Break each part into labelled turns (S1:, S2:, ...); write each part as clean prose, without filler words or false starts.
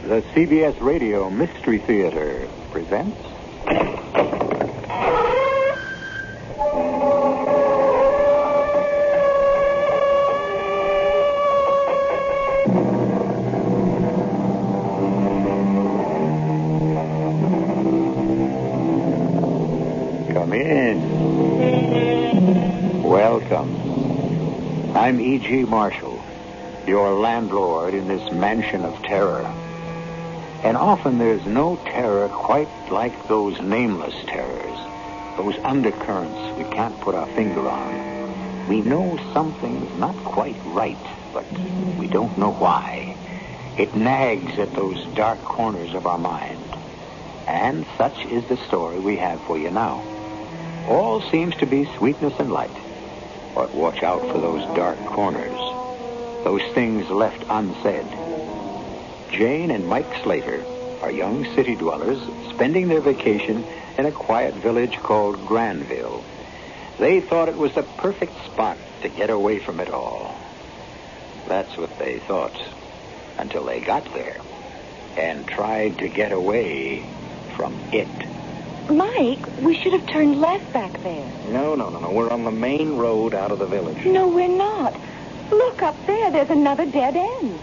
S1: The CBS Radio Mystery Theater presents... Come in. Welcome. I'm E.G. Marshall, your landlord in this mansion of terror. And often there's no terror quite like those nameless terrors, those undercurrents we can't put our finger on. We know something's not quite right, but we don't know why. It nags at those dark corners of our mind. And such is the story we have for you now. All seems to be sweetness and light. But watch out for those dark corners, those things left unsaid. Jane and Mike Slater are young city dwellers spending their vacation in a quiet village called Granville. They thought it was the perfect spot to get away from it all. That's what they thought until they got there and tried to get away from it.
S2: Mike, we should have turned left back there.
S3: No. We're on the main road out of the village.
S2: No, we're not. Look up there. There's another dead end.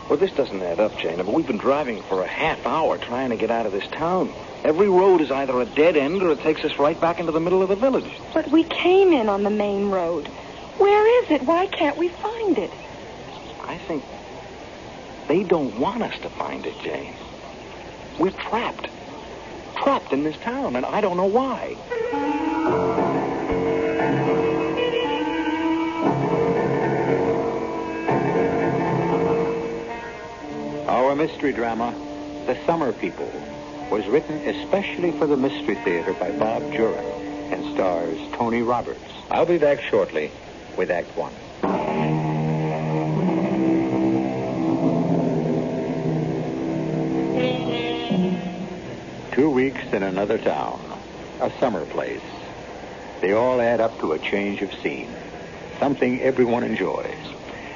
S3: Well, this doesn't add up, Jane, but we've been driving for a half hour trying to get out of this town. Every road is either a dead end or it takes us right back into the middle of the village.
S2: But we came in on the main road. Where is it? Why can't we find it?
S3: I think they don't want us to find it, Jane. We're trapped. Trapped in this town, and I don't know why.
S1: Our mystery drama, The Summer People, was written especially for the Mystery Theater by Bob Juhren and stars Tony Roberts. I'll be back shortly with Act One. 2 weeks in another town, a summer place. They all add up to a change of scene, something everyone enjoys.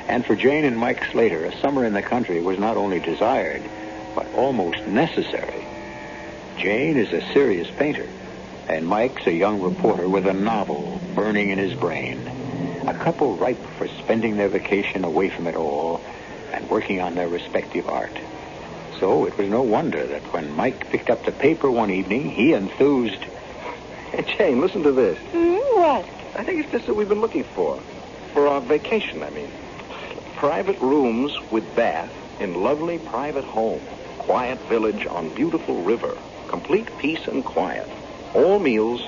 S1: And for Jane and Mike Slater, a summer in the country was not only desired, but almost necessary. Jane is a serious painter, and Mike's a young reporter with a novel burning in his brain. A couple ripe for spending their vacation away from it all and working on their respective art. So it was no wonder that when Mike picked up the paper one evening, he enthused.
S3: Hey, Jane, listen to this.
S2: What?
S3: I think it's just what we've been looking for. For our vacation, I mean. Private rooms with bath in lovely private home. Quiet village on beautiful river. Complete peace and quiet. All meals,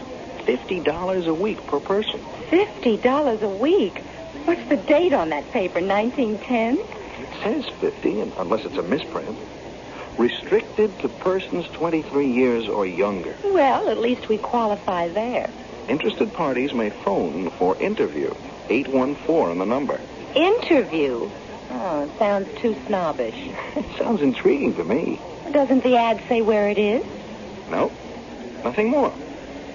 S3: $50 a week per person.
S2: $50 a week? What's the date on that paper, 1910?
S3: It says 50, unless it's a misprint. Restricted to persons 23 years or younger.
S2: Well, at least we qualify there.
S3: Interested parties may phone for interview. 814 on the number.
S2: Interview? Oh, sounds too snobbish.
S3: It sounds intriguing to me.
S2: Doesn't the ad say where it is?
S3: No, nothing more.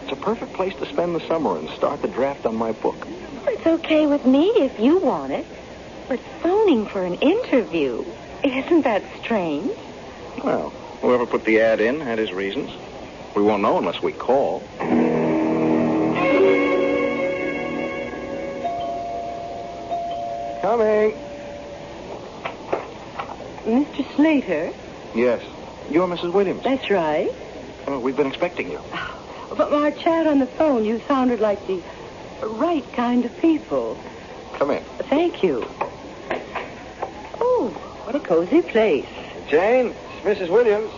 S3: It's a perfect place to spend the summer and start the draft on my book.
S2: It's okay with me if you want it. But phoning for an interview, isn't that strange?
S3: Well, whoever put the ad in had his reasons. We won't know unless we call. Coming.
S2: Mr. Slater?
S3: Yes. You're Mrs. Williams.
S2: That's right.
S3: Oh, we've been expecting you.
S2: But our chat on the phone, you sounded like the right kind of people.
S3: Come in.
S2: Thank you. Oh, what a cozy place.
S3: Jane, it's Mrs. Williams.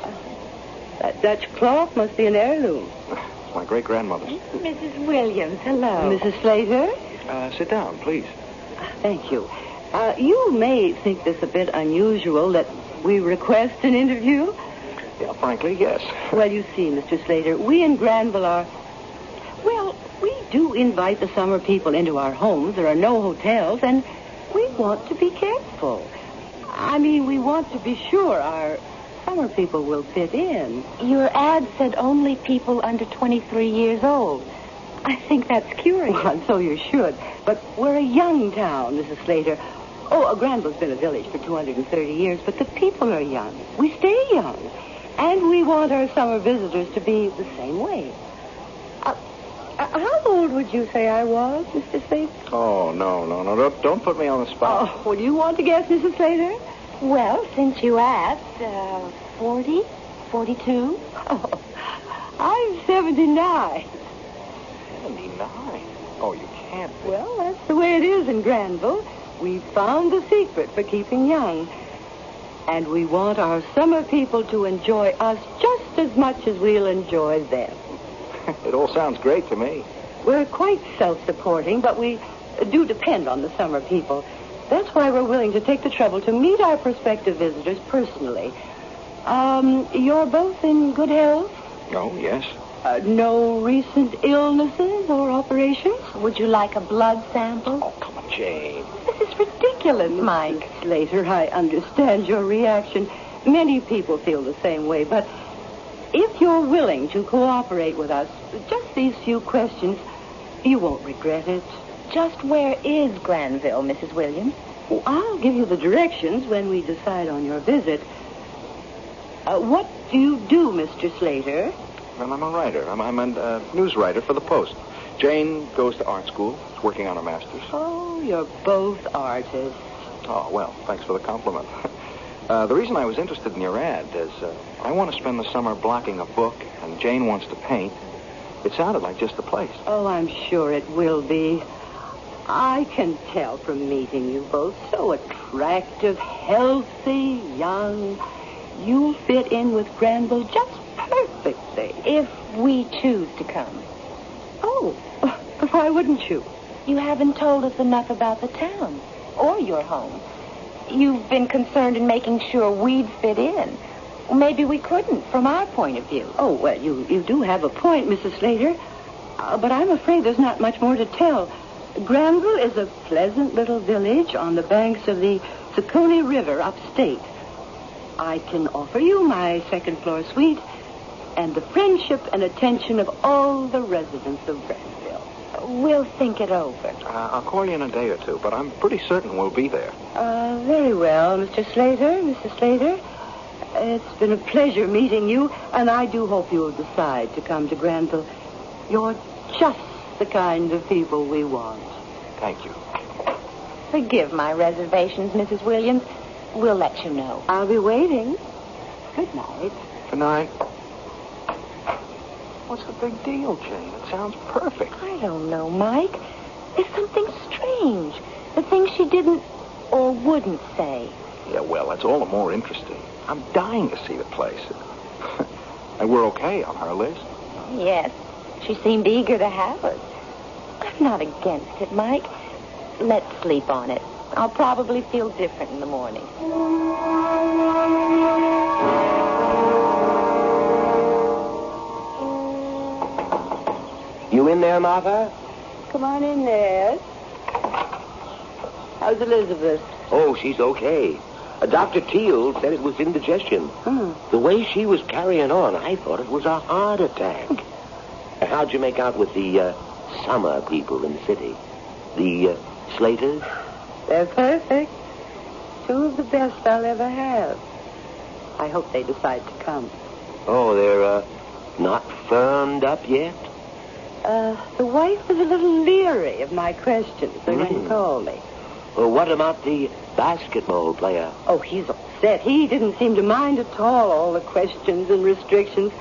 S2: That Dutch clock must be an heirloom.
S3: It's my great-grandmother's.
S2: Mrs. Williams, hello. Mrs. Slater?
S3: Sit down, please.
S2: Thank you. You may think this a bit unusual that we request an interview.
S3: Yeah, frankly, yes.
S2: Well, you see, Mr. Slater, we in Granville are... Well, we do invite the summer people into our homes. There are no hotels, and we want to be careful. I mean, we want to be sure our summer people will fit in. Your ad said only people under 23 years old. I think that's curious. Well, so you should. But we're a young town, Mrs. Slater. Oh, Granville's been a village for 230 years, but the people are young. We stay young. And we want our summer visitors to be the same way. How old would you say I was, Mr. Slater?
S3: Oh, no. Don't put me on the spot.
S2: Oh, well, do you want to guess, Mrs. Slater?
S4: Well, since you asked, 40, 42.
S2: Oh, I'm 79.
S3: 79? Oh, you can't be.
S2: Well, that's the way it is in Granville. We've found the secret for keeping young. And we want our summer people to enjoy us just as much as we'll enjoy them.
S3: It all sounds great to me.
S2: We're quite self-supporting, but we do depend on the summer people. That's why we're willing to take the trouble to meet our prospective visitors personally. You're both in good health?
S3: Oh, yes.
S2: No recent illnesses or operations?
S4: Would you like a blood sample?
S3: Oh, come on, Jane.
S4: This is ridiculous, Mike.
S2: Slater, I understand your reaction. Many people feel the same way, but if you're willing to cooperate with us, just these few questions, you won't regret it.
S4: Just where is Granville, Mrs. Williams?
S2: Oh, I'll give you the directions when we decide on your visit. What do you do, Mr. Slater?
S3: Well, I'm a writer. I'm a news writer for the Post. Jane goes to art school. She's working on her master's.
S2: Oh, you're both artists.
S3: Oh, well, thanks for the compliment. The reason I was interested in your ad is I want to spend the summer blocking a book, and Jane wants to paint. It sounded like just the place.
S2: Oh, I'm sure it will be. I can tell from meeting you both. So attractive, healthy, young. You'll fit in with Granville just perfectly.
S4: If we choose to come.
S2: Oh, why wouldn't you?
S4: You haven't told us enough about the town or your home. You've been concerned in making sure we'd fit in. Maybe we couldn't, from our point of view.
S2: Oh, well, you do have a point, Mrs. Slater. But I'm afraid there's not much more to tell. Granville is a pleasant little village on the banks of the Zuccotti River upstate. I can offer you my second-floor suite and the friendship and attention of all the residents of Granville.
S4: We'll think it over.
S3: I'll call you in a day or two, but I'm pretty certain we'll be there.
S2: Very well, Mr. Slater, Mrs. Slater. It's been a pleasure meeting you, and I do hope you'll decide to come to Granville. You're just the kind of people we want.
S3: Thank you.
S4: Forgive my reservations, Mrs. Williams. We'll let you know.
S2: I'll be waiting. Good night.
S3: Good night. What's the big deal, Jane? It sounds perfect.
S4: I don't know, Mike. There's something strange. The things she didn't or wouldn't say.
S3: Yeah, well, that's all the more interesting. I'm dying to see the place. And we're okay on her list.
S4: Yes. She seemed eager to have us. I'm not against it, Mike. Let's sleep on it. I'll probably feel different in the morning.
S5: You in there, Martha?
S2: Come on in there. How's Elizabeth?
S5: Oh, she's okay. Dr. Teal said it was indigestion. The way she was carrying on, I thought it was a heart attack. How'd you make out with the summer people in the city? The Slaters?
S2: They're perfect. Two of the best I'll ever have. I hope they decide to come.
S5: Oh, they're not firmed up yet?
S2: The wife was a little leery of my questions. They didn't call me.
S5: Well, what about the basketball player?
S2: Oh, he's upset. He didn't seem to mind at all the questions and restrictions.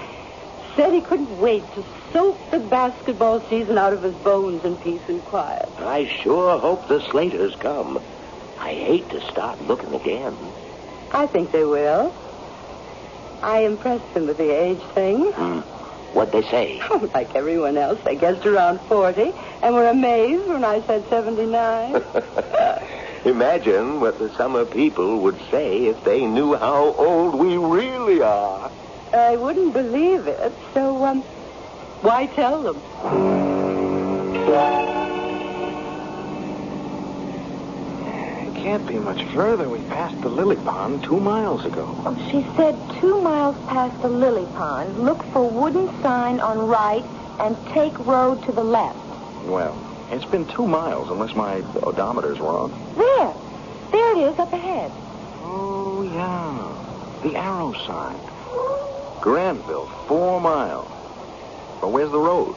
S2: Said he couldn't wait to soak the basketball season out of his bones in peace and quiet.
S5: I sure hope the Slaters come. I hate to start looking again.
S2: I think they will. I impressed them with the age thing.
S5: What'd they say?
S2: Like everyone else, they guessed around 40 and were amazed when I said 79.
S5: Imagine what the summer people would say if they knew how old we really are.
S2: I wouldn't believe it, so, why tell them?
S3: It can't be much further. We passed the lily pond 2 miles ago.
S4: Oh, she said 2 miles past the lily pond, look for wooden sign on right and take road to the left.
S3: Well, it's been 2 miles, unless my odometer's wrong.
S4: There. There it is, up ahead.
S3: Oh, yeah. The arrow sign. Granville, 4 miles. But where's the road?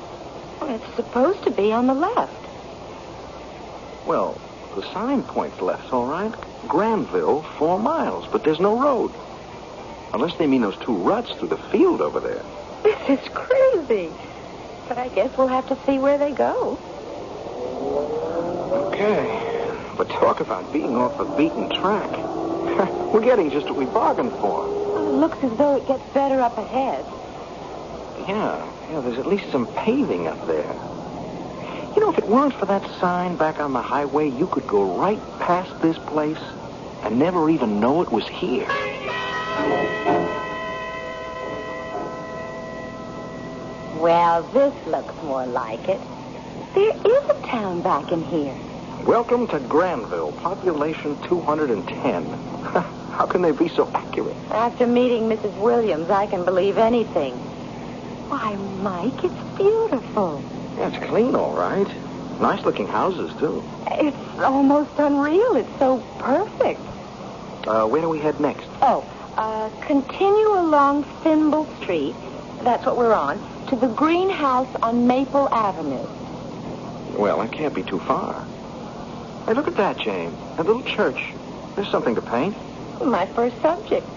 S4: Well, it's supposed to be on the left.
S3: Well, the sign points left, all right. Granville, 4 miles, but there's no road. Unless they mean those 2 ruts through the field over there.
S4: This is crazy. But I guess we'll have to see where they go.
S3: Okay. But talk about being off the beaten track. We're getting just what we bargained for.
S4: Well, it looks as though it gets better up ahead.
S3: Yeah, there's at least some paving up there. You know, if it weren't for that sign back on the highway, you could go right past this place and never even know it was here.
S4: Well, this looks more like it. There is a town back in here.
S3: Welcome to Granville, population 210. How can they be so accurate?
S4: After meeting Mrs. Williams, I can believe anything. Why, Mike, it's beautiful.
S3: Yeah, it's clean, all right. Nice-looking houses, too.
S4: It's almost unreal. It's so perfect.
S3: Where do we head next?
S4: Continue along Thimble Street. That's what we're on. To the greenhouse on Maple Avenue.
S3: Well, that can't be too far. Hey, look at that, Jane. A little church. There's something to paint.
S4: My first subject.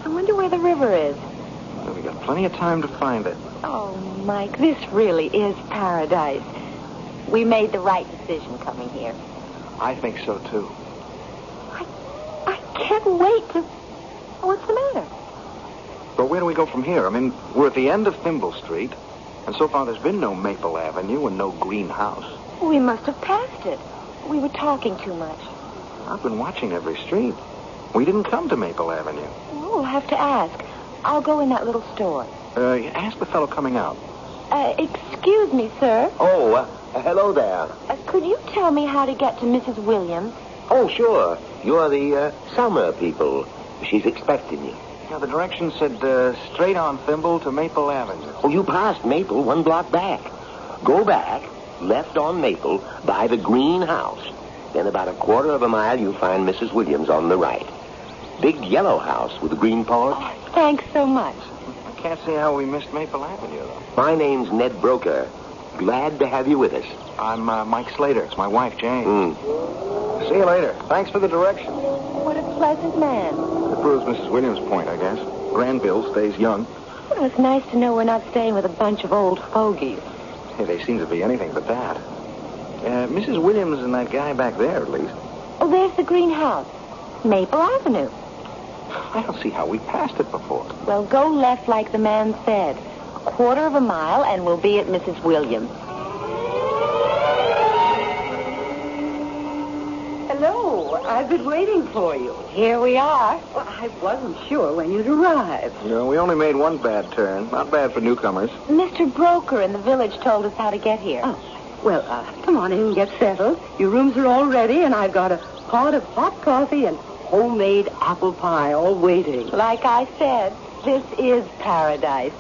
S4: I wonder where the river is.
S3: Well, we got plenty of time to find it.
S4: Oh, Mike, this really is paradise. We made the right decision coming here.
S3: I think so, too.
S4: I can't wait to... What's the matter?
S3: But where do we go from here? I mean, we're at the end of Thimble Street, and so far there's been no Maple Avenue and no greenhouse.
S4: We must have passed it. We were talking too much.
S3: I've been watching every street. We didn't come to Maple Avenue.
S4: We'll have to ask. I'll go in that little store.
S3: Ask the fellow coming out.
S4: Excuse me, sir.
S5: Oh, hello there.
S4: Could you tell me how to get to Mrs. Williams?
S5: Oh, sure. You're the summer people. She's expecting you.
S3: Yeah, the directions said straight on Thimble to Maple Avenue.
S5: Oh, you passed Maple 1 block back. Go back, left on Maple, by the greenhouse. Then about 1/4 mile, you'll find Mrs. Williams on the right. Big yellow house with a green porch.
S4: Oh, thanks so much.
S3: I can't see how we missed Maple Avenue, though.
S5: My name's Ned Broker. Glad to have you with us.
S3: I'm Mike Slater. It's my wife, Jane. See you later. Thanks for the directions.
S4: What a pleasant man.
S3: That proves Mrs. Williams' point, I guess. Granville stays young.
S4: Well, it's nice to know we're not staying with a bunch of old fogies.
S3: Hey, they seem to be anything but that. Mrs. Williams and that guy back there, at least.
S4: Oh, there's the greenhouse. Maple Avenue.
S3: I don't see how we passed it before.
S4: Well, go left like the man said. 1/4 mile, and we'll be at Mrs. Williams.
S2: Hello. I've been waiting for you.
S4: Here we are.
S2: Well, I wasn't sure when you'd arrive.
S3: No, we only made one bad turn. Not bad for newcomers.
S4: Mr. Broker in the village told us how to get here.
S2: Oh, well, come on in and get settled. Your rooms are all ready, and I've got a pot of hot coffee and homemade apple pie all waiting.
S4: Like I said, this is paradise.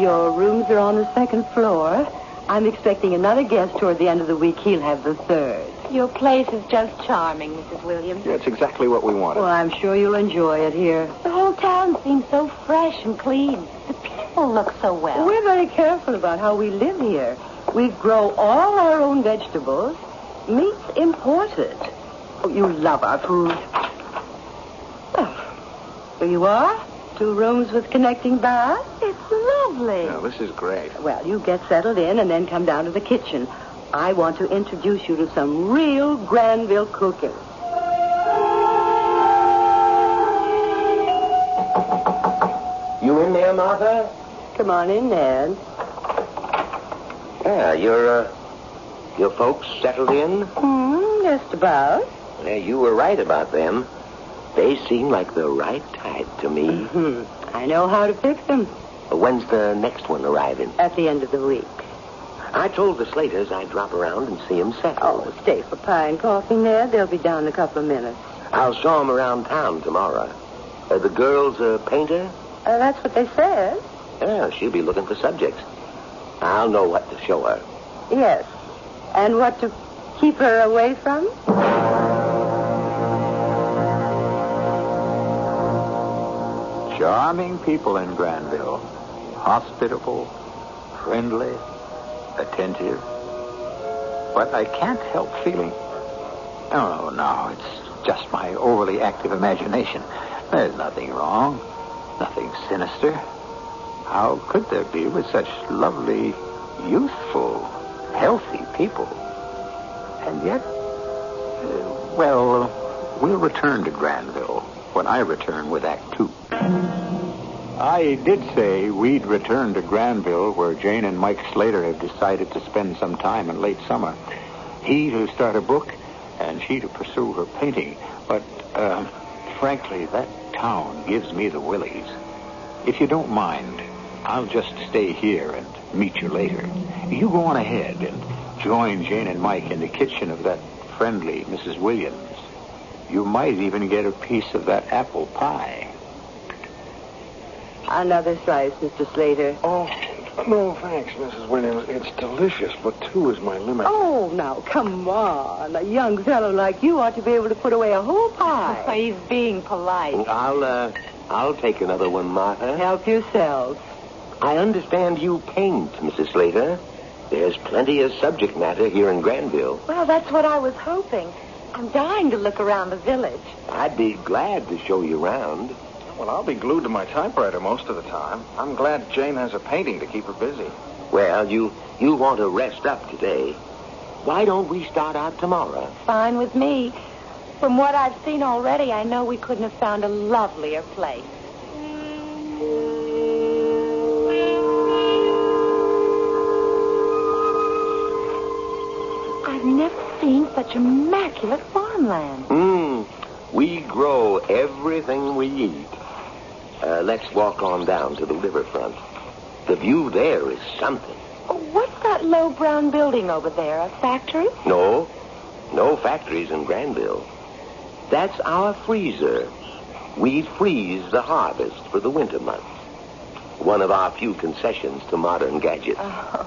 S2: Your rooms are on the 2nd floor. I'm expecting another guest toward the end of the week. He'll have the 3rd.
S4: Your place is just charming, Mrs. Williams.
S3: Yeah, it's exactly what we wanted.
S2: Well, I'm sure you'll enjoy it here.
S4: The whole town seems so fresh and clean. The people look so well.
S2: We're very careful about how we live here. We grow all our own vegetables. Meat's imported. Oh, you love our food. Oh, here you are. 2 rooms with connecting baths.
S4: It's lovely.
S3: Yeah, this is great.
S2: Well, you get settled in and then come down to the kitchen. I want to introduce you to some real Granville cooking.
S5: You in there, Martha?
S2: Come on in, Ned.
S5: Yeah, your folks settled in?
S2: Just about.
S5: Yeah, you were right about them. They seem like the right type to me.
S2: I know how to fix them.
S5: When's the next one arriving?
S2: At the end of the week.
S5: I told the Slaters I'd drop around and see them settled.
S2: Oh, stay for pie and coffee, Ned. They'll be down in a couple of minutes.
S5: I'll show them around town tomorrow. The girl's a painter?
S2: That's what they said.
S5: Yeah, she'll be looking for subjects. I'll know what to show her.
S2: Yes, And what to keep her away from?
S1: Charming people in Granville. Hospitable, friendly, attentive. But I can't help feeling... Oh, no, it's just my overly active imagination. There's nothing wrong. Nothing sinister. How could there be with such lovely, youthful, healthy people? And yet, we'll return to Granville when I return with Act Two. I did say we'd return to Granville, where Jane and Mike Slater have decided to spend some time in late summer. He to start a book, and she to pursue her painting. But, frankly, that town gives me the willies. If you don't mind, I'll just stay here and meet you later. You go on ahead and join Jane and Mike in the kitchen of that friendly Mrs. Williams. You might even get a piece of that apple pie.
S2: Another slice, Mr. Slater.
S3: Oh, no, thanks, Mrs. Williams. It's delicious, but 2 is my limit.
S2: Oh, now, come on. A young fellow like you ought to be able to put away a whole pie.
S4: He's being polite.
S5: I'll take another one, Martha.
S2: Help yourselves.
S5: I understand you paint, Mrs. Slater. There's plenty of subject matter here in Granville.
S4: Well, that's what I was hoping. I'm dying to look around the village.
S5: I'd be glad to show you around.
S3: Well, I'll be glued to my typewriter most of the time. I'm glad Jane has a painting to keep her busy.
S5: Well, you want to rest up today. Why don't we start out tomorrow?
S4: Fine with me. From what I've seen already, I know we couldn't have found a lovelier place. I've never seen such immaculate farmland.
S5: We grow everything we eat. Let's walk on down to the riverfront. The view there is something.
S4: What's that low brown building over there? A factory?
S5: No factories in Granville. That's our freezer. We freeze the harvest for the winter months. One of our few concessions to modern gadgets.
S4: Oh,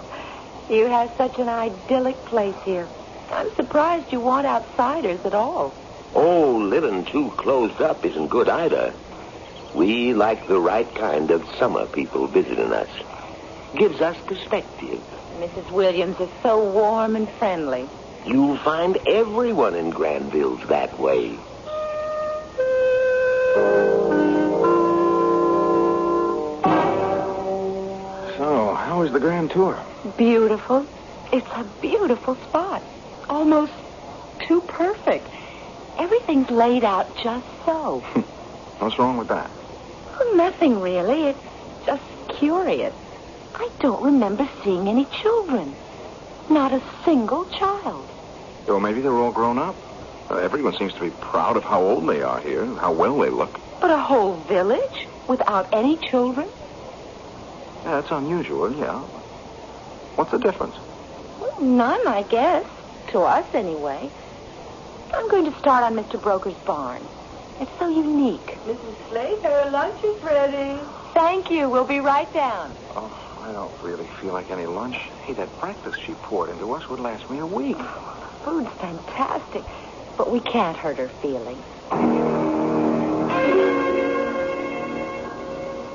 S4: you have such an idyllic place here. I'm surprised you want outsiders at all.
S5: Oh, living too closed up isn't good either. We like the right kind of summer people visiting us. Gives us perspective.
S4: Mrs. Williams is so warm and friendly.
S5: You'll find everyone in Granville's that way.
S3: So, how was the grand tour?
S4: Beautiful. It's a beautiful spot. Almost too perfect. Everything's laid out just so.
S3: What's wrong with that?
S4: Well, nothing really. It's just curious. I don't remember seeing any children. Not a single child.
S3: Well, maybe they're all grown up. Everyone seems to be proud of how old they are here and how well they look.
S4: But a whole village without any children?
S3: Yeah, that's unusual, yeah. What's the difference?
S4: Well, none, I guess. To us, anyway. I'm going to start on Mr. Broker's barn. It's so unique.
S2: Mrs. Slater, lunch is ready.
S4: Thank you. We'll be right down.
S3: Oh, I don't really feel like any lunch. Hey, that breakfast she poured into us would last me a week.
S4: Food's fantastic, but we can't hurt her feelings.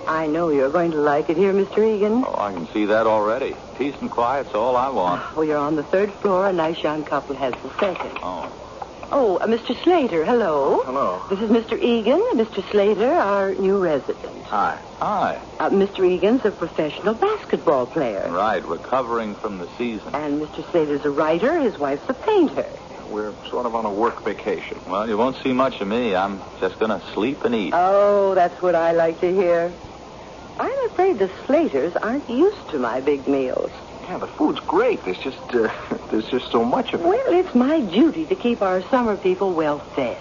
S2: I know you're going to like it here, Mr. Egan.
S1: Oh, I can see that already. Peace and quiet's all I want.
S2: Well, you're on the 3rd floor. A nice young couple has the 2nd.
S1: Oh,
S2: Mr. Slater, hello.
S3: Hello.
S2: This is Mr. Egan, Mr. Slater, our new resident.
S3: Hi.
S1: hi.
S2: Mr. Egan's a professional basketball player.
S1: Right, recovering from the season.
S2: And Mr. Slater's a writer. His wife's a painter.
S3: We're sort of on a work vacation.
S1: Well, you won't see much of me. I'm just going to sleep and eat.
S2: Oh, that's what I like to hear. I'm afraid the Slaters aren't used to my big meals.
S3: Yeah, the food's great. There's just so much of it.
S2: Well, it's my duty to keep our summer people well fed.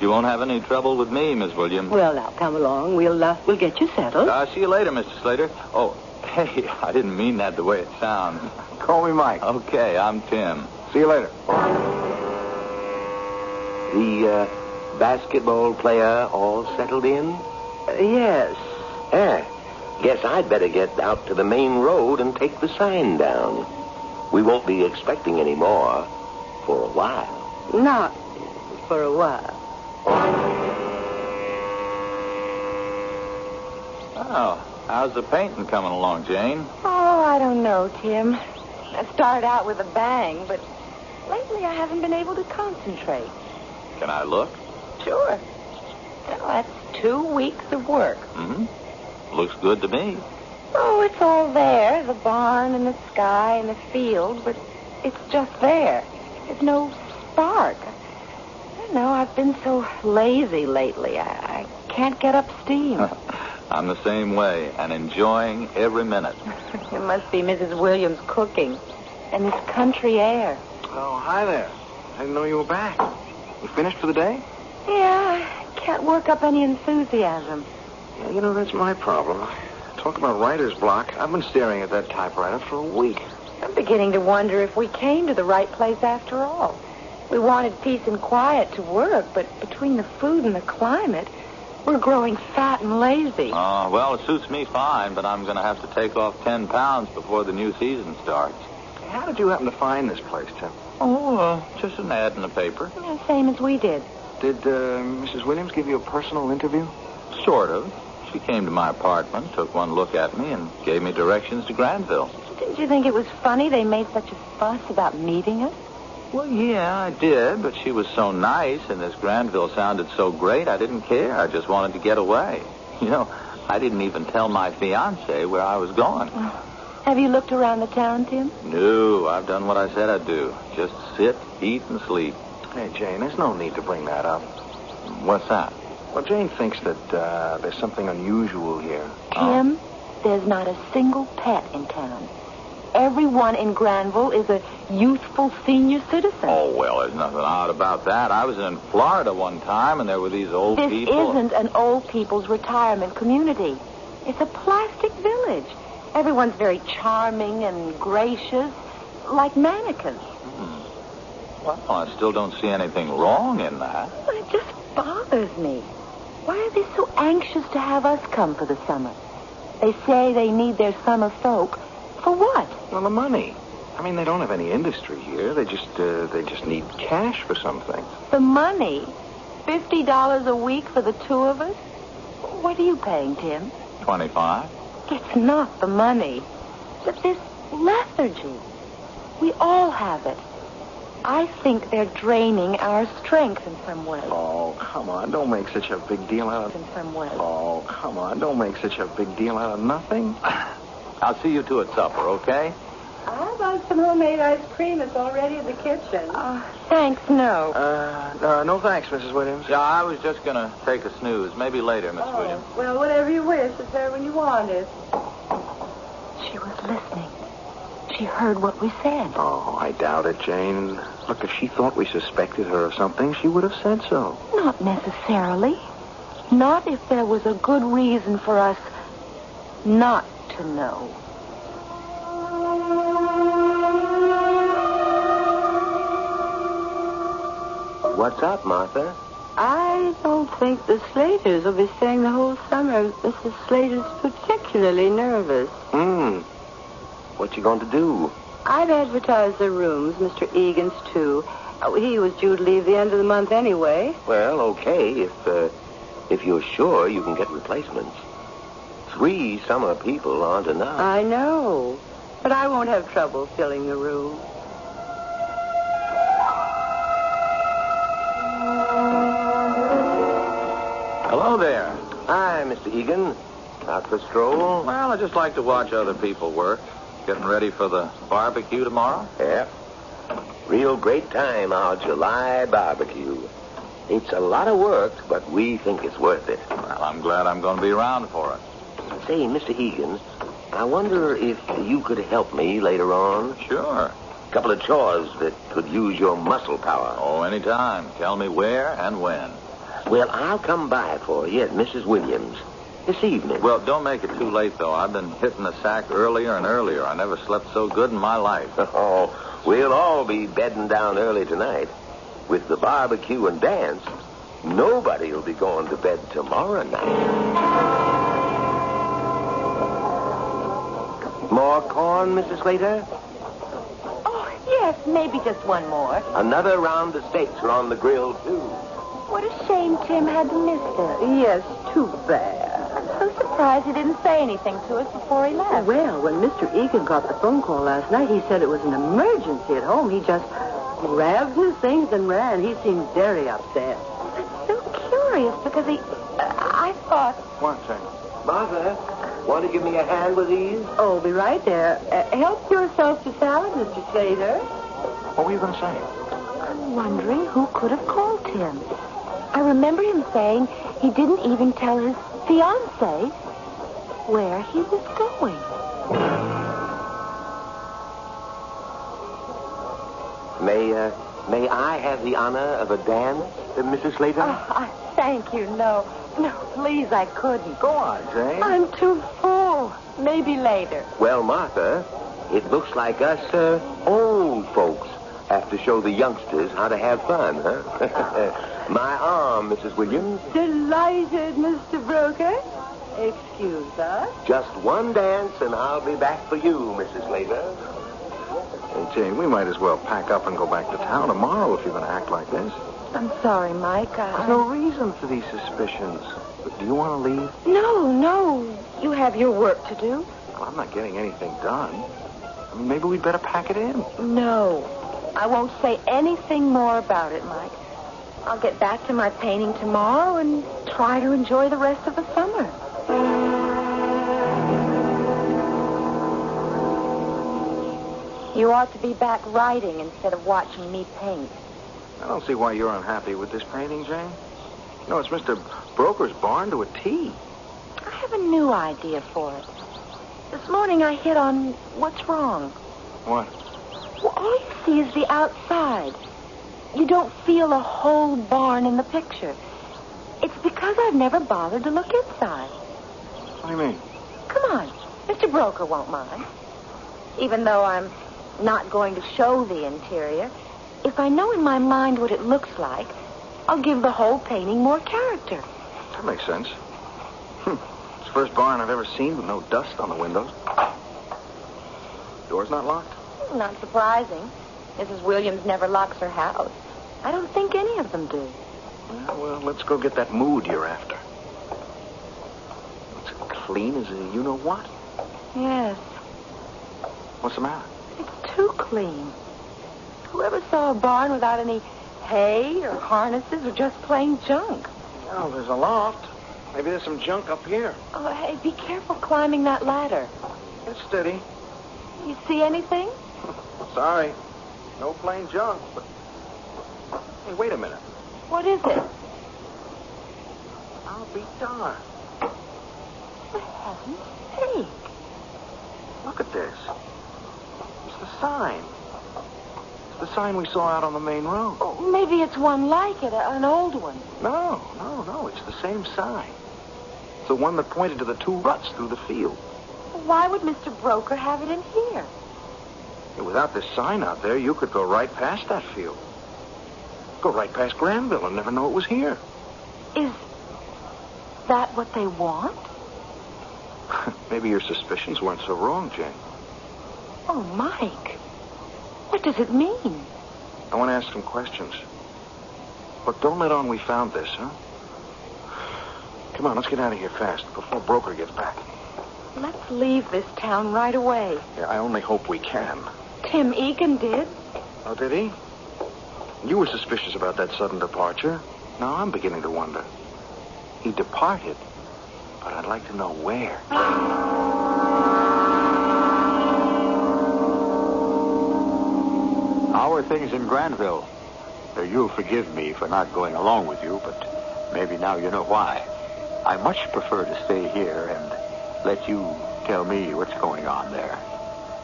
S1: You won't have any trouble with me, Miss Williams.
S2: Well, now, come along. We'll get you settled.
S1: See you later, Mr. Slater. Oh, hey, I didn't mean that the way it sounds.
S3: Call me Mike.
S1: Okay, I'm Tim.
S3: See you later.
S5: The basketball player all settled in?
S2: Yes.
S5: Guess I'd better get out to the main road and take the sign down. We won't be expecting any more for a while.
S2: Not for a while.
S6: Oh, how's the painting coming along, Jane?
S4: Oh, I don't know, Tim. I started out with a bang, but lately I haven't been able to concentrate.
S6: Can I look?
S4: Sure. Well, that's 2 weeks of work.
S6: Mm-hmm. Looks good to me.
S4: Oh, it's all there, the barn and the sky and the field, but it's just there. There's no spark. I don't know, I've been so lazy lately. I can't get up steam.
S6: I'm the same way, and enjoying every minute.
S4: It must be Mrs. Williams' cooking and this country air.
S3: Oh, hi there. I didn't know you were back. You finished for the day?
S4: Yeah, I can't work up any enthusiasm.
S3: Yeah, you know, that's my problem. Talk about writer's block. I've been staring at that typewriter for a week.
S4: I'm beginning to wonder if we came to the right place after all. We wanted peace and quiet to work, but between the food and the climate, we're growing fat and lazy.
S6: Oh, well, it suits me fine, but I'm going to have to take off 10 pounds before the new season starts.
S3: How did you happen to find this place, Tim?
S6: Oh, just an ad in the paper.
S4: Yeah, same as we did.
S3: Did Mrs. Williams give you a personal interview?
S6: Sort of. She came to my apartment, took one look at me, and gave me directions to Granville.
S4: Didn't you think it was funny they made such a fuss about meeting us?
S6: Well, yeah, I did, but she was so nice, and this Granville sounded so great, I didn't care. I just wanted to get away. You know, I didn't even tell my fiancé where I was going.
S4: Have you looked around the town, Tim?
S6: No, I've done what I said I'd do. Just sit, eat, and sleep.
S3: Hey, Jane, there's no need to bring that up.
S6: What's that?
S3: Well, Jane thinks that there's something unusual here.
S4: Tim, there's not a single pet in town. Everyone in Granville is a youthful senior citizen.
S6: Oh, well, there's nothing odd about that. I was in Florida one time, and there were these old
S4: This
S6: people.
S4: isn't an old people's retirement community. It's a plastic village. Everyone's very charming and gracious, like mannequins.
S6: Well, I still don't see anything wrong in that.
S4: But it just bothers me. Why are they so anxious to have us come for the summer? They say they need their summer folk. For what?
S3: Well, the money. I mean, they don't have any industry here. They just need cash for something.
S4: The money? $50 a week for the two of us? What are you paying, Tim?
S6: 25.
S4: It's not the money. But this lethargy. We all have it. I think they're draining our strength in some way.
S3: Oh, come on. Don't make such a big deal out of...
S4: In some way.
S3: Oh, come on. Don't make such a big deal out of nothing.
S6: I'll see you two at supper, okay?
S2: How about some homemade ice cream? It's already in the kitchen.
S4: Thanks, no.
S3: No thanks, Mrs. Williams.
S6: Yeah, I was just going to take a snooze. Maybe later, Miss Williams.
S2: Well, whatever you wish. It's there when you want it.
S4: She was listening. She heard what we said.
S3: Oh, I doubt it, Jane. Look, if she thought we suspected her of something, she would have said so.
S4: Not necessarily. Not if there was a good reason for us not to know.
S5: What's up, Martha?
S2: I don't think the Slaters will be staying the whole summer. Mrs. Slater's particularly nervous.
S5: What you going to do?
S2: I've advertised their rooms, Mr. Egan's too. He was due to leave the end of the month anyway.
S5: Well, okay, if you're sure you can get replacements. 3 summer people aren't enough.
S2: I know, but I won't have trouble filling the room.
S6: Hello there.
S5: Hi, Mr. Egan. Out for a stroll?
S6: Well, I just like to watch other people work. Getting ready for the barbecue tomorrow?
S5: Yeah. Real great time, our July barbecue. It's a lot of work, but we think it's worth it.
S6: Well, I'm glad I'm going to be around for it.
S5: Say, Mr. Egan, I wonder if you could help me later on.
S6: Sure.
S5: A couple of chores that could use your muscle power.
S6: Oh, anytime. Tell me where and when.
S5: Well, I'll come by for you at Mrs. Williams this evening.
S6: Well, don't make it too late, though. I've been hitting the sack earlier and earlier. I never slept so good in my life.
S5: Oh, we'll all be bedding down early tonight. With the barbecue and dance, nobody will be going to bed tomorrow night. More corn, Mrs. Slater?
S4: Yes, maybe just one more.
S5: Another round of steaks are on the grill, too.
S4: What a shame Tim had to miss it.
S2: Yes, too bad.
S4: I'm so surprised he didn't say anything to us before he left.
S2: Well, when Mr. Egan got the phone call last night, he said it was an emergency at home. He just grabbed his things and ran. He seemed very upset.
S4: I'm so curious because I thought...
S3: One second.
S5: Martha, want to give me a hand with these?
S2: Oh, be right there. Help yourself to salad, Mr. Slater.
S3: What were you going to say?
S4: I'm wondering who could have called Tim. I remember him saying he didn't even tell his fiancée where he was going.
S5: May I have the honor of a dance, Mrs. Slater?
S4: Thank you. No, please, I couldn't.
S3: Go on, Jane.
S4: I'm too full. Maybe later.
S5: Well, Martha, it looks like us old folks have to show the youngsters how to have fun, huh? My arm, Mrs. Williams.
S2: Delighted, Mr. Broker. Excuse us.
S5: Just one dance, and I'll be back for you, Mrs. Slater.
S3: Hey, Jane, we might as well pack up and go back to town tomorrow if you're going to act like this.
S4: I'm sorry, Mike.
S3: There's no reason for these suspicions. But do you want to leave?
S4: No. You have your work to do.
S3: Well, I'm not getting anything done. I mean, maybe we'd better pack it in.
S4: No. I won't say anything more about it, Mike. I'll get back to my painting tomorrow and try to enjoy the rest of the summer. You ought to be back writing instead of watching me paint.
S3: I don't see why you're unhappy with this painting, Jane. No, it's Mr. Broker's barn to a T.
S4: I have a new idea for it. This morning I hit on what's wrong.
S3: What?
S4: Well, all you see is the outside. You don't feel a whole barn in the picture. It's because I've never bothered to look inside.
S3: What do you mean?
S4: Come on. Mr. Broker won't mind. Even though I'm not going to show the interior, if I know in my mind what it looks like, I'll give the whole painting more character.
S3: That makes sense. It's the first barn I've ever seen with no dust on the windows. Door's not locked?
S4: Not surprising. Mrs. Williams never locks her house. I don't think any of them do.
S3: Well, let's go get that mood you're after. It's clean as a you-know-what.
S4: Yes.
S3: What's the matter?
S4: It's too clean. Whoever saw a barn without any hay or harnesses or just plain junk?
S3: Oh, there's a loft. Maybe there's some junk up here.
S4: Oh, hey, be careful climbing that ladder.
S3: It's steady.
S4: You see anything?
S3: Sorry. No plain junk, but... Hey, wait a minute.
S4: What is it?
S3: I'll be darned.
S4: For heaven's sake.
S3: Look at this. It's the sign. It's the sign we saw out on the main road.
S4: Oh, maybe it's one like it, an old one.
S3: No. It's the same sign. It's the one that pointed to the two ruts through the field.
S4: Why would Mr. Broker have it in here?
S3: Without this sign out there, you could go right past that field. Go right past Granville and never know it was here.
S4: Is that what they want?
S3: Maybe your suspicions weren't so wrong, Jane.
S4: Oh, Mike. What does it mean?
S3: I want to ask some questions. But don't let on we found this, huh? Come on, let's get out of here fast before Broker gets back.
S4: Let's leave this town right away.
S3: Yeah, I only hope we can.
S4: Tim Egan did.
S3: Oh, did he? You were suspicious about that sudden departure. Now I'm beginning to wonder. He departed, but I'd like to know where.
S1: How are things in Granville? You'll forgive me for not going along with you, but maybe now you know why. I much prefer to stay here and let you tell me what's going on there.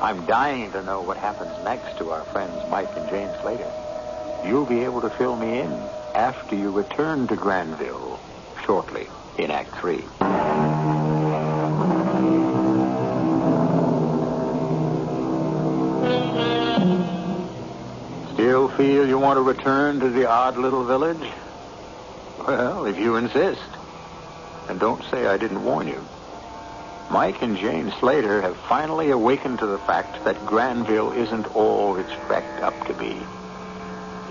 S1: I'm dying to know what happens next to our friends Mike and Jane Slater. You'll be able to fill me in after you return to Granville shortly in Act 3. Still feel you want to return to the odd little village? Well, if you insist. And don't say I didn't warn you. Mike and Jane Slater have finally awakened to the fact that Granville isn't all it's cracked up to be.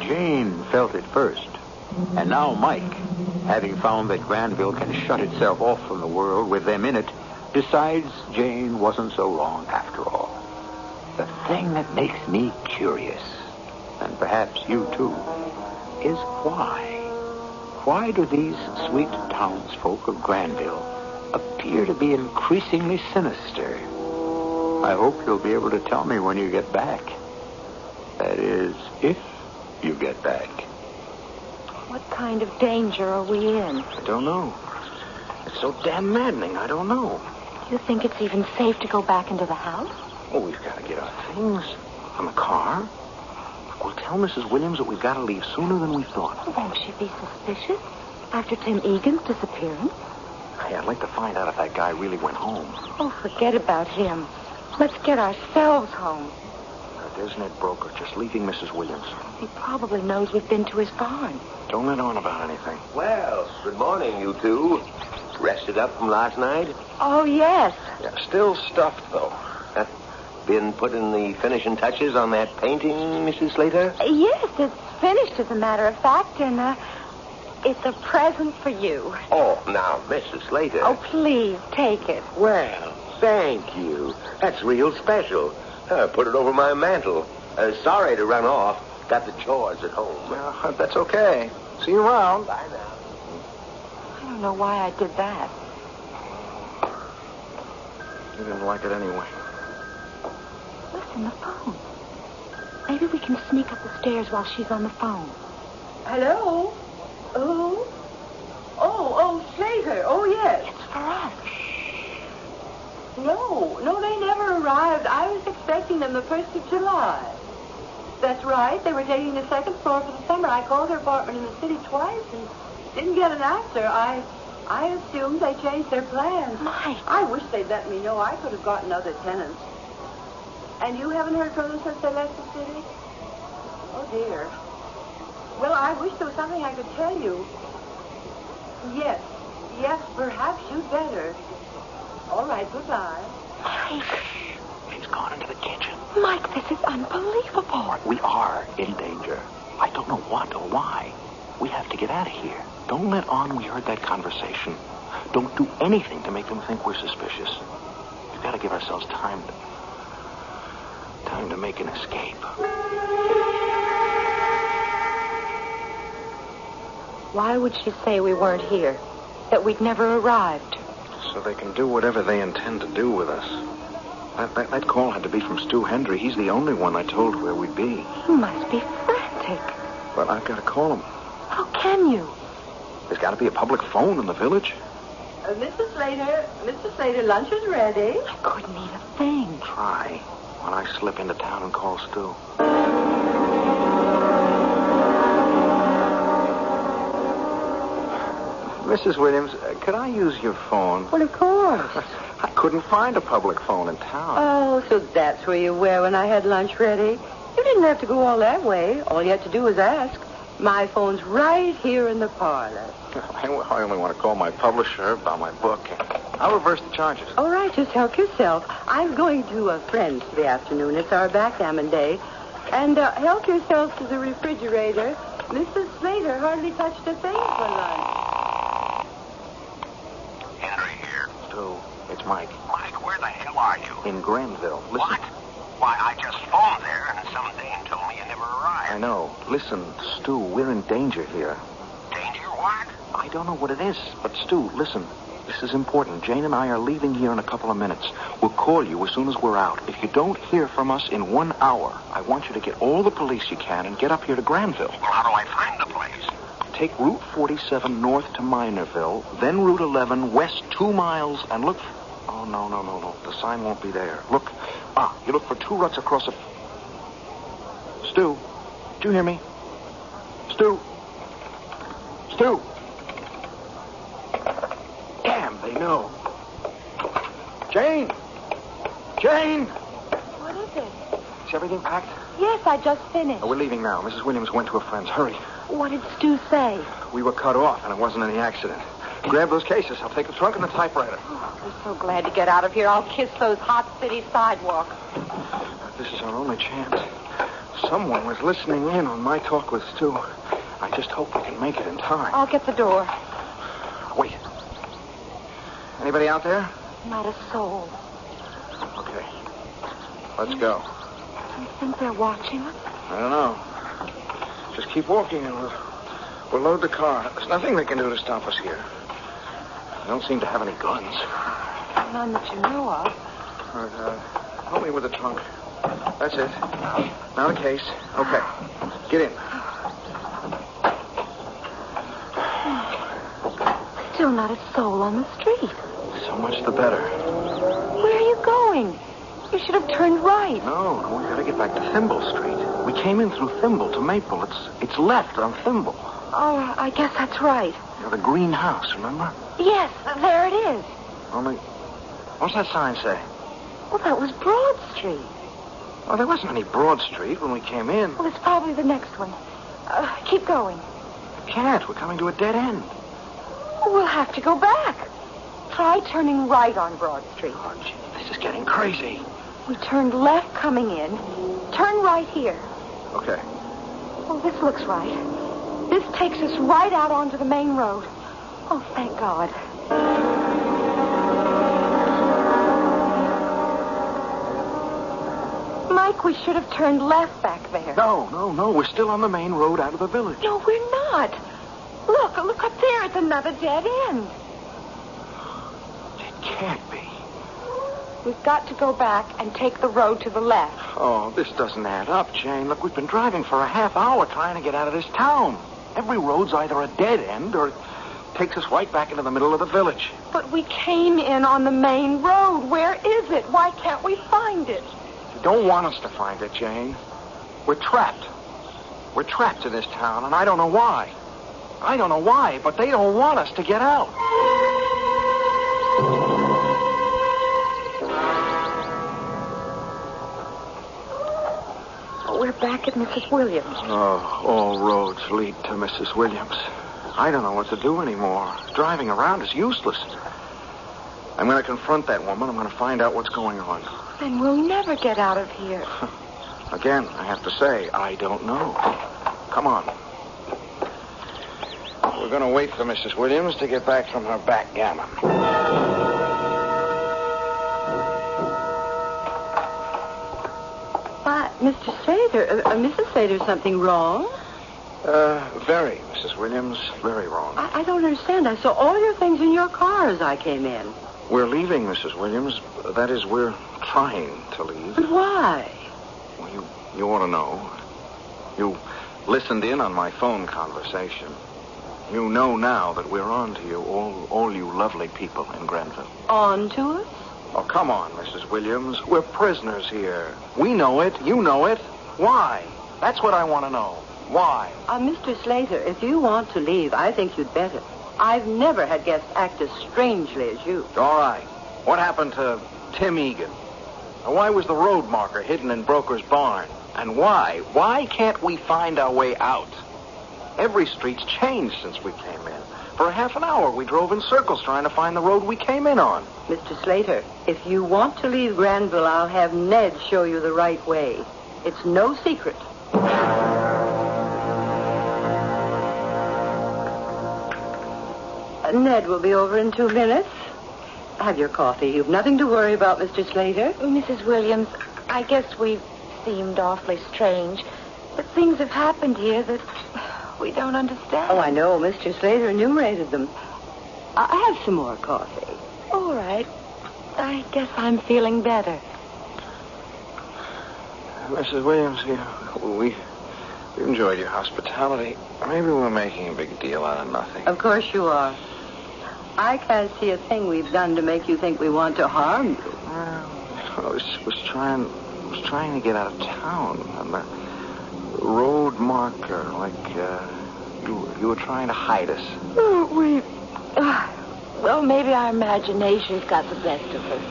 S1: Jane felt it first, and now Mike, having found that Granville can shut itself off from the world with them in it, decides Jane wasn't so wrong after all. The thing that makes me curious, and perhaps you too, is why? Why do these sweet townsfolk of Granville appear to be increasingly sinister? I hope you'll be able to tell me when you get back. That is, if you get back.
S4: What kind of danger are we in?
S3: I don't know. It's so damn maddening. I don't know.
S4: You think it's even safe to go back into the house?
S3: Oh, we've got to get our things on the car. We'll tell Mrs. Williams that we've got to leave sooner than we thought.
S4: Won't she be suspicious after Tim Egan's disappearance?
S3: Hey, I'd like to find out if that guy really went home.
S4: Oh, forget about him. Let's get ourselves home.
S3: There's Ned Broker just leaving Mrs. Williams.
S4: He probably knows we've been to his barn.
S3: Don't let on about anything.
S5: Well, good morning, you two. Rested up from last night?
S4: Oh, yes.
S3: Yeah, still stuffed, though.
S5: Been putting the finishing touches on that painting, Mrs. Slater?
S4: Yes, it's finished, as a matter of fact, and it's a present for you.
S5: Oh, now, Mrs. Slater.
S4: Oh, please, take it.
S5: Well, thank you. That's real special. Put it over my mantle. Sorry to run off. Got the chores at home.
S3: Well, that's okay. See you around.
S5: Bye now.
S4: I don't know why I did that.
S3: You didn't like it anyway.
S4: Listen, the phone. Maybe we can sneak up the stairs while she's on the phone.
S2: Hello? Who? Oh, Slater. Oh, yes.
S4: It's for us.
S2: No, they never arrived. I was expecting them the 1st of July. That's right. They were taking the 2nd floor for the summer. I called their apartment in the city twice and didn't get an answer. I assumed they changed their plans.
S4: Mike.
S2: I wish they'd let me know. I could have gotten other tenants. And you haven't heard from them since they left the city? Oh, dear. Well, I wish there was something I could tell you. Yes, perhaps you'd better. All right, goodbye.
S4: Mike.
S3: She's gone into the kitchen.
S4: Mike, this is unbelievable.
S3: We are in danger. I don't know what or why. We have to get out of here. Don't let on we heard that conversation. Don't do anything to make them think we're suspicious. We've got to give ourselves time to make an escape.
S4: Why would she say we weren't here? That we'd never arrived?
S3: So they can do whatever they intend to do with us. That call had to be from Stu Hendry. He's the only one I told where we'd be.
S4: You must be frantic.
S3: Well, I've got to call him.
S4: How can you?
S3: There's got to be a public phone in the village.
S2: Mr. Slater, lunch is ready.
S4: I couldn't eat a thing.
S3: Try when I slip into town and call Stu. Mrs. Williams, could I use your phone?
S2: Well, of course.
S3: I couldn't find a public phone in town.
S2: Oh, so that's where you were when I had lunch ready? You didn't have to go all that way. All you had to do was ask. My phone's right here in the parlor.
S3: I only want to call my publisher about my book. I'll reverse the charges.
S2: All right, just help yourself. I'm going to a friend's for the afternoon. It's our backgammon day. And help yourself to the refrigerator. Mrs. Slater hardly touched a thing for lunch.
S3: Henry here. Stu, it's Mike.
S7: Mike, where the hell are you?
S3: In Granville. Listen.
S7: What? Why, I just phoned there, and some dame told me you never arrived.
S3: I know. Listen, Stu, we're in danger here.
S7: Danger? What?
S3: I don't know what it is, but Stu, listen. This is important. Jane and I are leaving here in a couple of minutes. We'll call you as soon as we're out. If you don't hear from us in 1 hour, I want you to get all the police you can and get up here to Granville.
S7: Well, how do I find the place?
S3: Take Route 47 north to Minorville, then Route 11 west 2 miles, and look... Oh, no. The sign won't be there. Look. You look for 2 ruts across a... Stu, did you hear me? Stu. Damn, they know. Jane!
S4: What is it?
S3: Is everything packed?
S4: Yes, I just finished.
S3: We're leaving now. Mrs. Williams went to a friend's. Hurry.
S4: What did Stu say?
S3: We were cut off, and it wasn't any accident. Grab those cases. I'll take the trunk and the typewriter.
S4: Oh, I'm so glad to get out of here. I'll kiss those hot city sidewalks.
S3: This is our only chance. Someone was listening in on my talk with Stu. I just hope we can make it in time.
S4: I'll get the door.
S3: Wait. Anybody out there?
S4: Not a soul.
S3: Okay. Let's go.
S4: Do you think they're watching us?
S3: I don't know. Just keep walking and we'll load the car. There's nothing they can do to stop us here. They don't seem to have any guns.
S4: None that you know of.
S3: All right, help me with the trunk. That's it. Now the case. Okay. Get in.
S4: Still not a soul on the street.
S3: So much the better.
S4: Where are you going? You should have turned right.
S3: No, we gotta get back to Thimble Street. We came in through Thimble to Maple. It's left on Thimble.
S4: Oh, I guess that's right.
S3: The green house, remember?
S4: Yes, there it is.
S3: Only, what's that sign say?
S4: Well, that was Broad Street.
S3: Well, there wasn't any Broad Street when we came in.
S4: Well, it's probably the next one. Keep going.
S3: We can't. We're coming to a dead end.
S4: We'll have to go back. Try turning right on Broad Street.
S3: Oh, gee, this is getting crazy.
S4: We turned left coming in. Turn right here.
S3: Okay.
S4: Oh, this looks right. This takes us right out onto the main road. Oh, thank God. Mike, we should have turned left back there.
S3: No. We're still on the main road out of the village.
S4: No, we're not. Look up there. It's another dead end.
S3: It can't be.
S4: We've got to go back and take the road to the left.
S3: Oh, this doesn't add up, Jane. Look, we've been driving for a half hour trying to get out of this town. Every road's either a dead end or it takes us right back into the middle of the village.
S4: But we came in on the main road. Where is it? Why can't we find it?
S3: You don't want us to find it, Jane. We're trapped. We're trapped in this town, and I don't know why. I don't know why, but they don't want us to get out.
S4: We're back at Mrs. Williams.
S3: Oh, all roads lead to Mrs. Williams. I don't know what to do anymore. Driving around is useless. I'm going to confront that woman. I'm going to find out what's going on.
S4: Then we'll never get out of here.
S3: Again, I have to say, I don't know. Come on. We're going to wait for Mrs. Williams to get back from her backgammon.
S2: Mr. Slater, Mrs. Slater, something wrong?
S3: Very, Mrs. Williams, very wrong.
S2: I don't understand. I saw all your things in your car as I came in.
S3: We're leaving, Mrs. Williams. That is, we're trying to leave.
S2: But why?
S3: Well, you ought to know. You listened in on my phone conversation. You know now that we're on to you, all you lovely people in Granville.
S2: On to us?
S3: Oh, come on, Mrs. Williams. We're prisoners here. We know it. You know it. Why? That's what I want to know. Why?
S2: Mr. Slater, if you want to leave, I think you'd better. I've never had guests act as strangely as you.
S3: All right. What happened to Tim Egan? And why was the road marker hidden in Broker's barn? And why? Why can't we find our way out? Every street's changed since we came in. For a half an hour, we drove in circles trying to find the road we came in on.
S2: Mr. Slater, if you want to leave Granville, I'll have Ned show you the right way. It's no secret. Ned will be over in 2 minutes. Have your coffee. You've nothing to worry about, Mr. Slater.
S4: Mrs. Williams, I guess we've seemed awfully strange. But things have happened here that we don't understand.
S2: Oh, I know. Mr. Slater enumerated them. I have some more coffee.
S4: All right. I guess I'm feeling better.
S3: Mrs. Williams, we've enjoyed your hospitality. Maybe we're making a big deal out of nothing.
S2: Of course you are. I can't see a thing we've done to make you think we want to harm you.
S3: I was trying to get out of town. And the road marker, like you were trying to hide us.
S4: Well, maybe our imaginations got the best of us.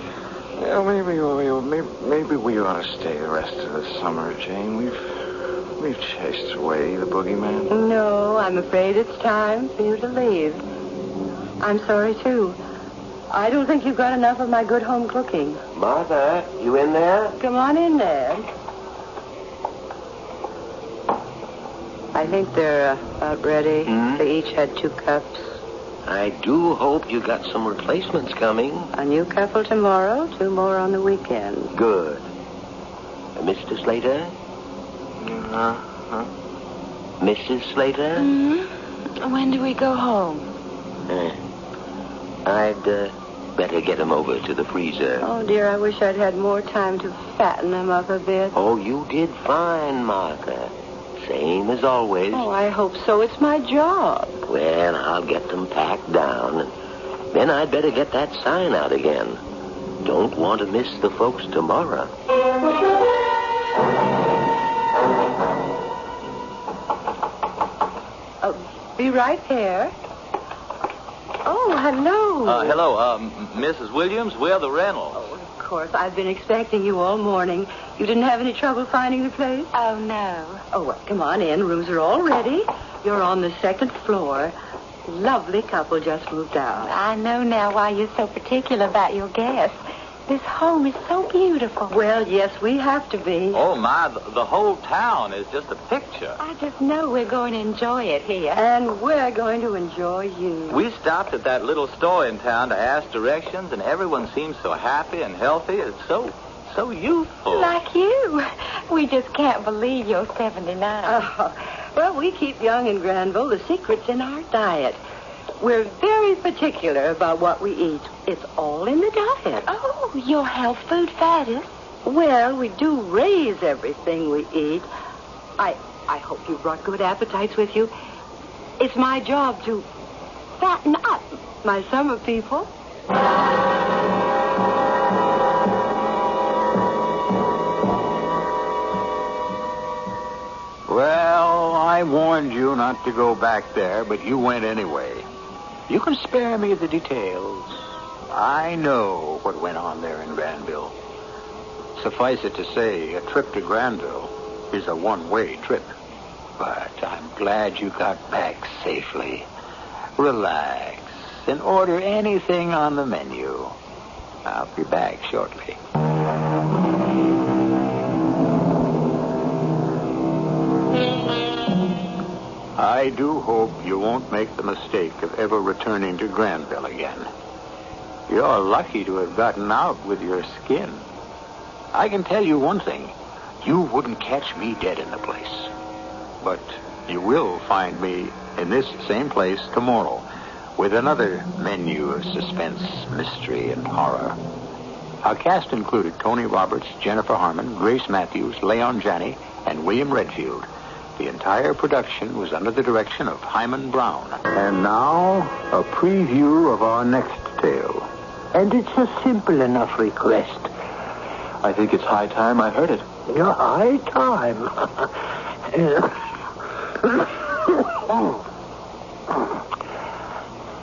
S3: Yeah, maybe we ought to stay the rest of the summer, Jane. We've chased away the boogeyman.
S2: No, I'm afraid it's time for you to leave. I'm sorry, too. I don't think you've got enough of my good home cooking.
S5: Martha, you in there?
S2: Come on in, Ned. I think they're about ready. They each had 2 cups.
S5: I do hope you got some replacements coming.
S2: A new couple tomorrow, 2 more on the weekend.
S5: Good. Mr. Slater? Mrs. Slater?
S4: When do we go home?
S5: I'd better get him over to the freezer.
S2: Oh, dear, I wish I'd had more time to fatten them up a bit.
S5: Oh, you did fine, Martha. Same as always.
S2: Oh, I hope so. It's my job.
S5: Well, I'll get them packed down. And then I'd better get that sign out again. Don't want to miss the folks tomorrow.
S2: Be right there. Oh, hello.
S6: Hello, Mrs. Williams. We're the Reynolds.
S2: Oh, of course. I've been expecting you all morning. You didn't have any trouble finding the place?
S4: Oh, no.
S2: Oh, well, come on in. Rooms are all ready. You're on the 2nd floor. Lovely couple just moved out.
S4: I know now why you're so particular about your guests. This home is so beautiful.
S2: Well, yes, we have to be.
S6: Oh, my, the whole town is just a picture.
S4: I just know we're going to enjoy it here.
S2: And we're going to enjoy you.
S6: We stopped at that little store in town to ask directions, and everyone seems so happy and healthy. It's so youthful.
S4: Like you. We just can't believe you're 79.
S2: Well, we keep young in Granville. The secret's in our diet. We're very particular about what we eat. It's all in the diet.
S4: Oh, your health food fetish.
S2: Well, we do raise everything we eat. I hope you brought good appetites with you. It's my job to fatten up my summer people.
S1: Well, I warned you not to go back there, but you went anyway. You can spare me the details. I know what went on there in Granville. Suffice it to say, a trip to Granville is a one-way trip. But I'm glad you got back safely. Relax and order anything on the menu. I'll be back shortly. I do hope you won't make the mistake of ever returning to Granville again. You're lucky to have gotten out with your skin. I can tell you one thing. You wouldn't catch me dead in the place. But you will find me in this same place tomorrow with another menu of suspense, mystery, and horror. Our cast included Tony Roberts, Jennifer Harmon, Grace Matthews, Leon Janney, and William Redfield. The entire production was under the direction of Himan Brown. And now, a preview of our next tale. And it's a simple enough request.
S6: I think it's high time I heard it.
S1: Your high time.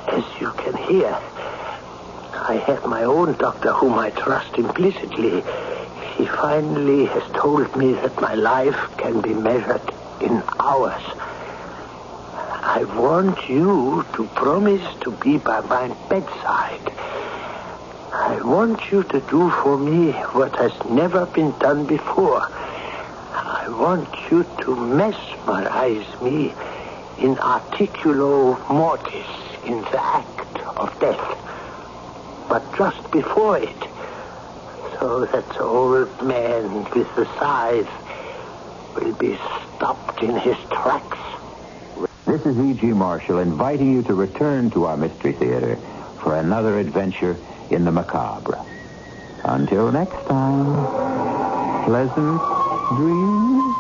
S1: As you can hear, I have my own doctor whom I trust implicitly. He finally has told me that my life can be measured in hours. I want you to promise to be by my bedside. I want you to do for me what has never been done before. I want you to mesmerize me in articulo mortis, in the act of death. But just before it, so that the old man with the scythe will be stopped in his tracks. This is E.G. Marshall inviting you to return to our Mystery Theater for another adventure in the macabre. Until next time, pleasant dreams.